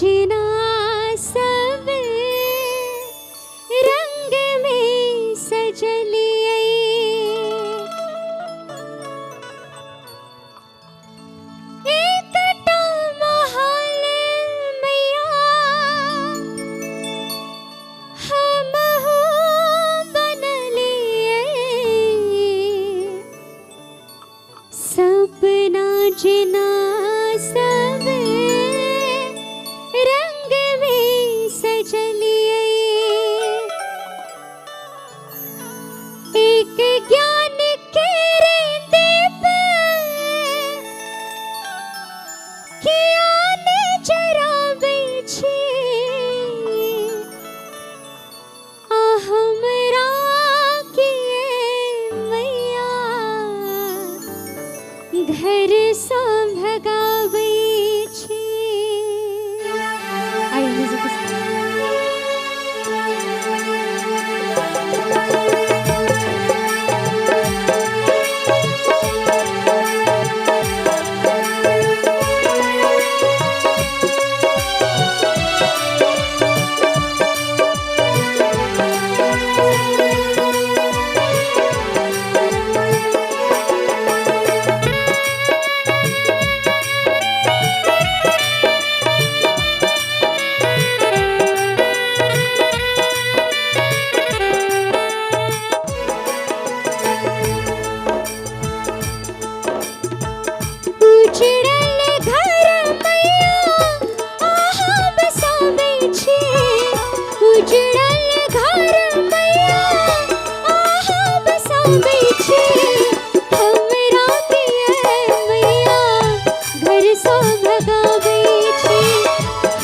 सजना सब रंग में सजलिए एकटा महल मैया हमहु बनलिए सपना जना सब रंग में सजलिए एक ज्ञान के दीप कियाने जराबै छी आ हमरा किए मैया घर सँ भगाबै छी। आइए म्यूजिक उजड़ल घर मैया आहा बसाबै छी उजड़ल घर मैया आहा बसाबै छी हमरा दिए मैया घर सँ भगाबै छी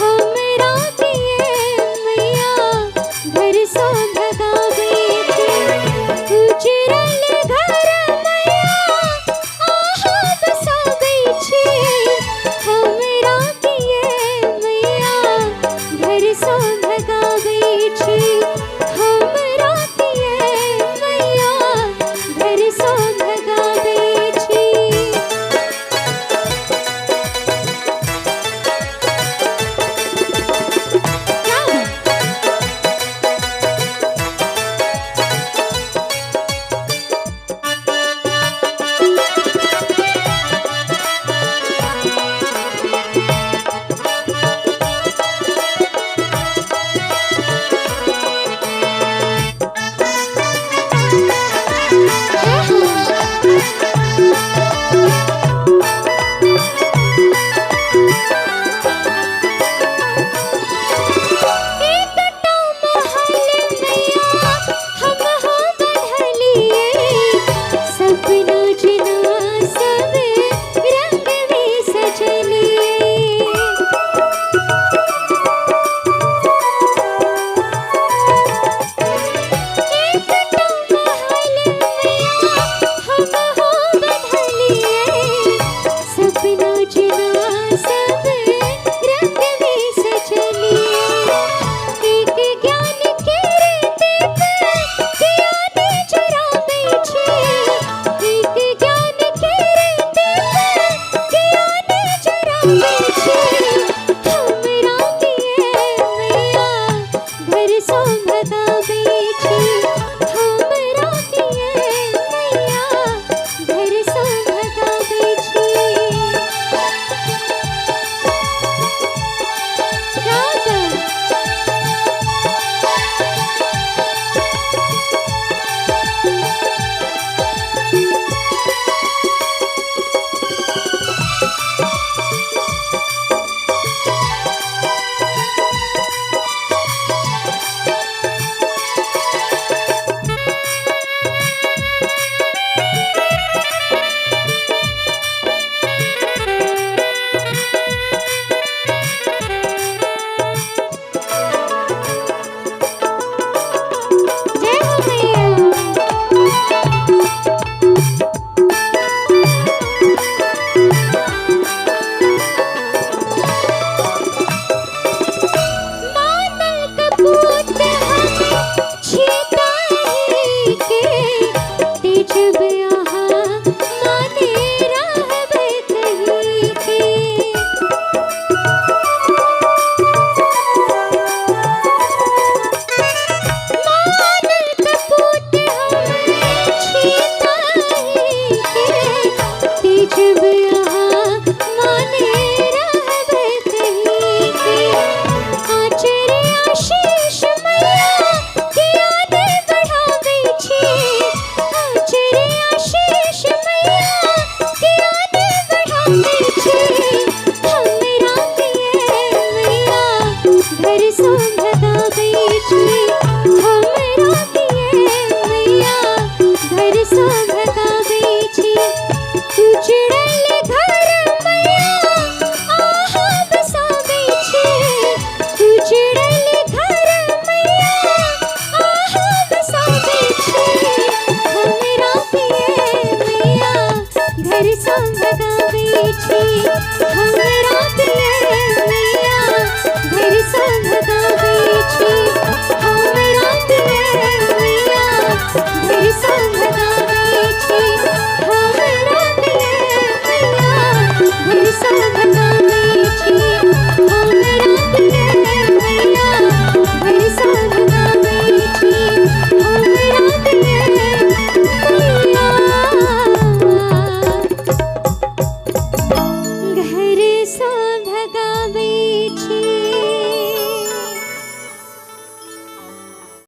हमरा दिए मैया घर सँ भगाबै छी उजड़ल घर मैया आहा बसाबै छी घर सा भगावे छे हमरा